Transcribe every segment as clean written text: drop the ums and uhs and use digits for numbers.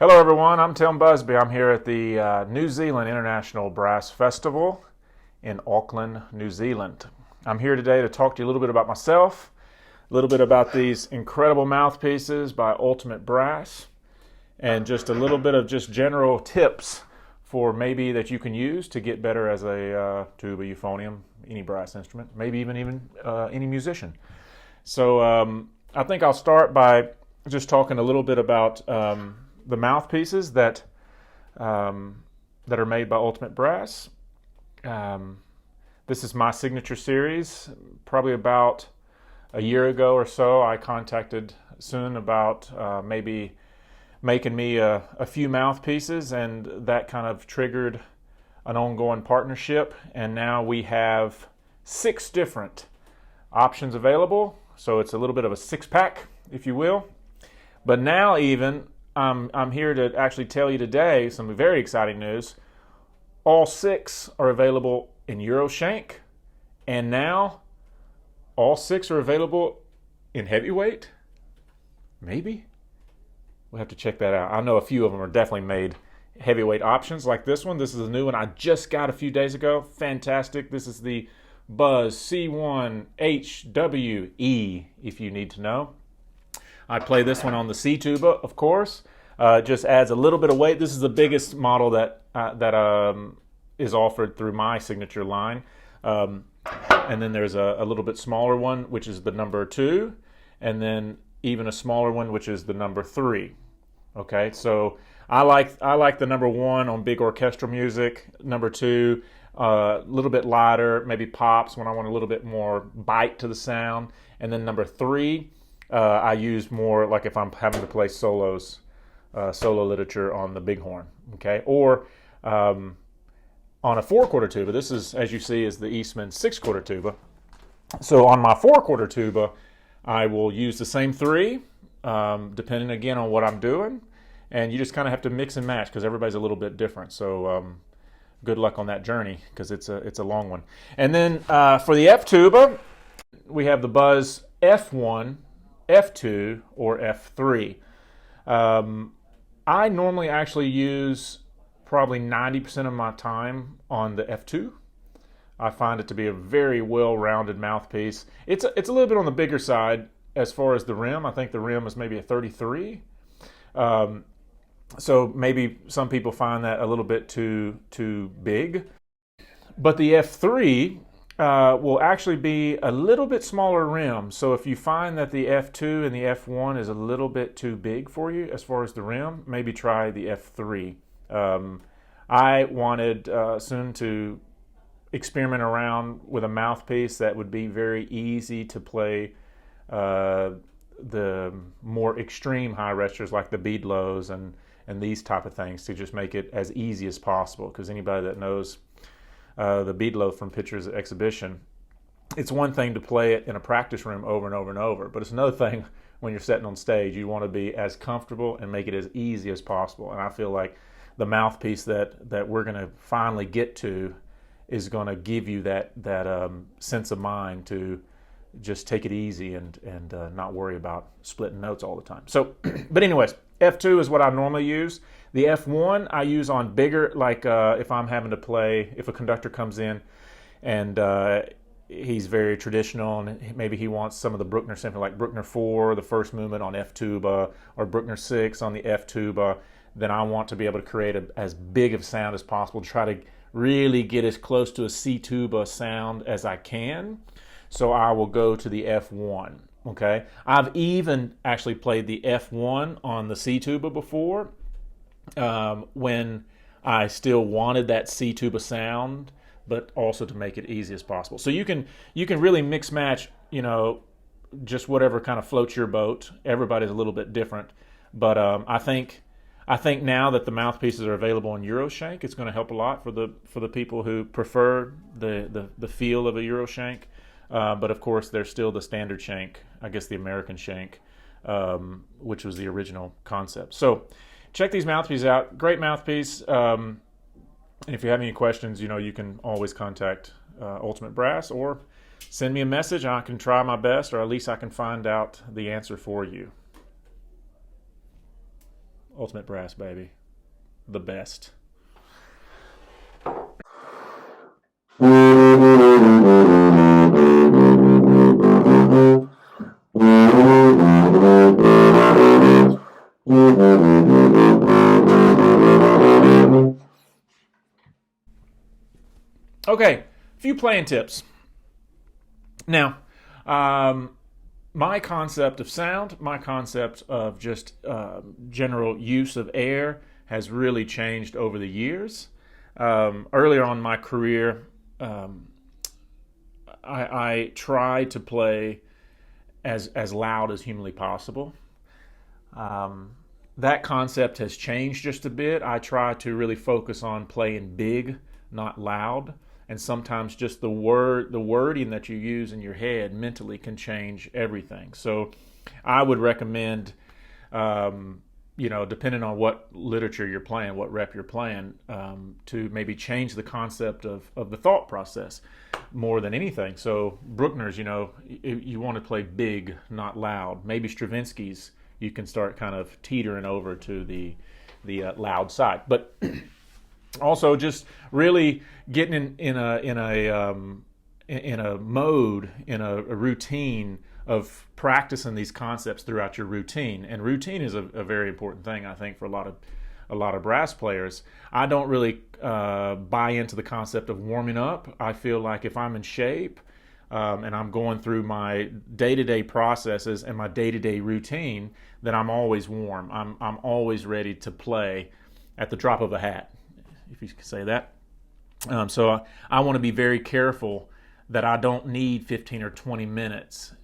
Hello everyone, I'm Tim Buzbee. I'm here at the New Zealand International Brass Festival in Auckland, New Zealand. I'm here today to talk to you a little bit about myself, a little bit about these incredible mouthpieces by Ultimate Brass, and just a little bit of just general tips for maybe that you can use to get better as a tuba, euphonium, any brass instrument, maybe even any musician. So I think I'll start by just talking a little bit about the mouthpieces that are made by Ultimate Brass. This is my signature series. Probably about a year ago or so, I contacted Sun about maybe making me a few mouthpieces, and that kind of triggered an ongoing partnership. And now we have 6 different options available. So it's a little bit of a 6-pack, if you will. But now even I'm here to actually tell you today some very exciting news. All 6 are available in Euroshank, and now all 6 are available in heavyweight. Maybe? We'll have to check that out. I know a few of them are definitely made heavyweight options like this one. This is a new one I just got a few days ago. Fantastic. This is the Buzz C1 HWE, if you need to know. I play this one on the C tuba, of course. Just adds a little bit of weight. This is the biggest model that is offered through my signature line. And then there's a little bit smaller one, which is the number 2, and then even a smaller one, which is the number 3. Okay, so I like the number 1 on big orchestral music. Number 2, a little bit lighter, maybe pops when I want a little bit more bite to the sound. And then number 3, I use more like if I'm having to play solos, solo literature on the bighorn, okay? Or on a 4-quarter tuba, this is, as you see, is the Eastman 6-quarter tuba. So on my 4-quarter tuba, I will use the same 3, depending again on what I'm doing. And you just kind of have to mix and match because everybody's a little bit different. So good luck on that journey because it's a long one. And then for the F tuba, we have the Buzz F1, F2, or F3. I normally actually use probably 90% of my time on the F2. I find it to be a very well-rounded mouthpiece. It's a little bit on the bigger side as far as the rim. I think the rim is maybe a 33. So maybe some people find that a little bit too big. But the F3 will actually be a little bit smaller rim. So if you find that the F2 and the F1 is a little bit too big for you as far as the rim, maybe try the F3. I wanted Sun to experiment around with a mouthpiece that would be very easy to play the more extreme high registers like the bead lows and these type of things, to just make it as easy as possible. Because anybody that knows the bead low from pictures at exhibition, it's one thing to play it in a practice room over and over and over, but it's another thing when you're sitting on stage. You want to be as comfortable and make it as easy as possible. And I feel like the mouthpiece that we're going to finally get to is going to give you that sense of mind to just take it easy and not worry about splitting notes all the time. So, but anyways, F2 is what I normally use. The F1 I use on bigger, like if I'm having to play, if a conductor comes in and he's very traditional and maybe he wants some of the Bruckner symphony, like Bruckner 4, the first movement on F tuba, or Bruckner 6 on the F tuba, then I want to be able to create as big of sound as possible, try to really get as close to a C tuba sound as I can. So I will go to the F1. Okay, I've even actually played the F1 on the C tuba before, when I still wanted that C tuba sound, but also to make it easy as possible. So you can really mix match, just whatever kind of floats your boat. Everybody's a little bit different, but I think now that the mouthpieces are available in Euroshank, it's going to help a lot for the people who prefer the feel of a Euroshank. But of course, there's still the standard shank, I guess the American shank, which was the original concept. So check these mouthpieces out. Great mouthpiece. And if you have any questions, you can always contact Ultimate Brass or send me a message. I can try my best, or at least I can find out the answer for you. Ultimate Brass, baby. The best. Okay, a few playing tips. Now, my concept of sound, my concept of just general use of air has really changed over the years. Earlier on in my career, I tried to play as loud as humanly possible. That concept has changed just a bit. I try to really focus on playing big, not loud. And sometimes just the wording that you use in your head mentally can change everything. So I would recommend, depending on what literature you're playing, what rep you're playing, to maybe change the concept of the thought process more than anything. So Bruckner's, you want to play big, not loud. Maybe Stravinsky's, you can start kind of teetering over to the loud side. But also, just really getting in a mode, in a routine of practicing these concepts throughout your routine. And routine is a very important thing, I think, for a lot of brass players. I don't really buy into the concept of warming up. I feel like if I'm in shape and I'm going through my day-to-day processes and my day-to-day routine, then I'm always warm. I'm always ready to play at the drop of a hat, if you could say that. So I want to be very careful that I don't need 15 or 20 minutes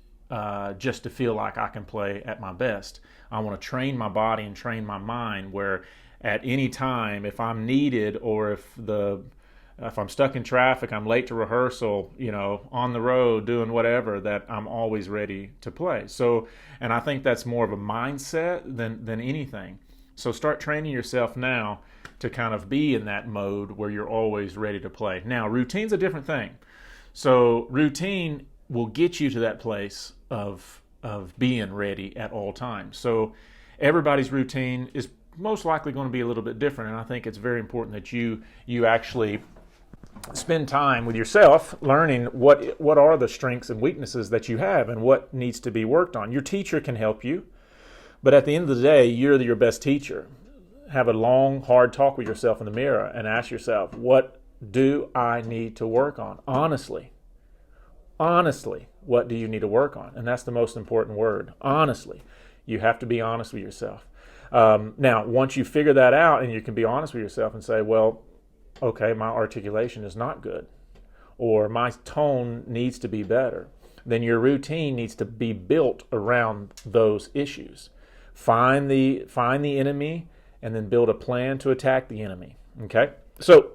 just to feel like I can play at my best. I want to train my body and train my mind where at any time, if I'm needed or if I'm stuck in traffic, I'm late to rehearsal, on the road, doing whatever, that I'm always ready to play. So, and I think that's more of a mindset than anything. So start training yourself now to kind of be in that mode where you're always ready to play. Now, routine's a different thing. So routine will get you to that place of being ready at all times. So everybody's routine is most likely going to be a little bit different, and I think it's very important that you actually spend time with yourself learning what are the strengths and weaknesses that you have and what needs to be worked on. Your teacher can help you, but at the end of the day, you're your best teacher. Have a long, hard talk with yourself in the mirror and ask yourself, what do I need to work on? Honestly, what do you need to work on? And that's the most important word, honestly. You have to be honest with yourself. Now, once you figure that out and you can be honest with yourself and say, well, okay, my articulation is not good, or my tone needs to be better, then your routine needs to be built around those issues. Find the enemy and then build a plan to attack the enemy. Okay? So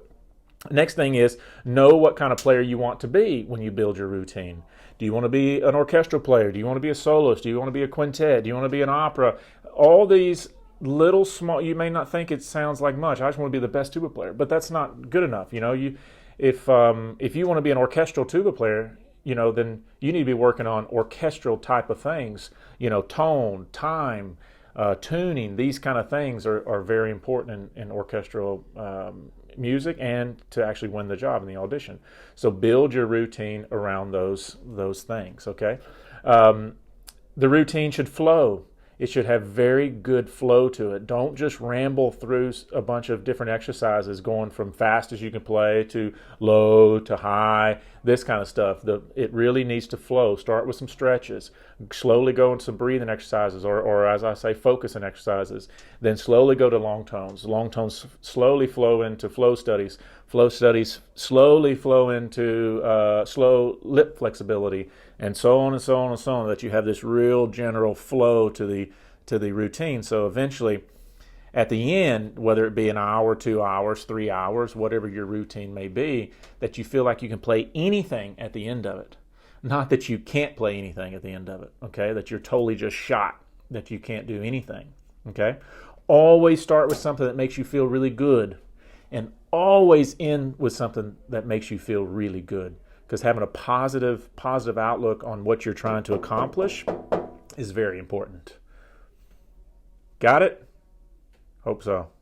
next thing is know what kind of player you want to be when you build your routine. Do you want to be an orchestral player? Do you want to be a soloist? Do you want to be a quintet? Do you want to be an opera? All these little small, you may not think it sounds like much. I just want to be the best tuba player, but that's not good enough. If you want to be an orchestral tuba player, then you need to be working on orchestral type of things. Tone, time, tuning, these kind of things are very important in orchestral music and to actually win the job in the audition. So build your routine around those things, okay? The routine should flow. It should have very good flow to it. Don't just ramble through a bunch of different exercises going from fast as you can play to low to high, this kind of stuff. It really needs to flow. Start with some stretches. Slowly go into some breathing exercises or as I say, focusing exercises. Then slowly go to long tones. Long tones slowly flow into flow studies. Flow studies slowly flow into slow lip flexibility, and so on and so on and so on, that you have this real general flow to the routine. So eventually, at the end, whether it be an hour, 2 hours, 3 hours, whatever your routine may be, that you feel like you can play anything at the end of it. Not that you can't play anything at the end of it, okay? That you're totally just shot, that you can't do anything, okay? Always start with something that makes you feel really good, and always end with something that makes you feel really good. Because having a positive outlook on what you're trying to accomplish is very important. Got it? Hope so.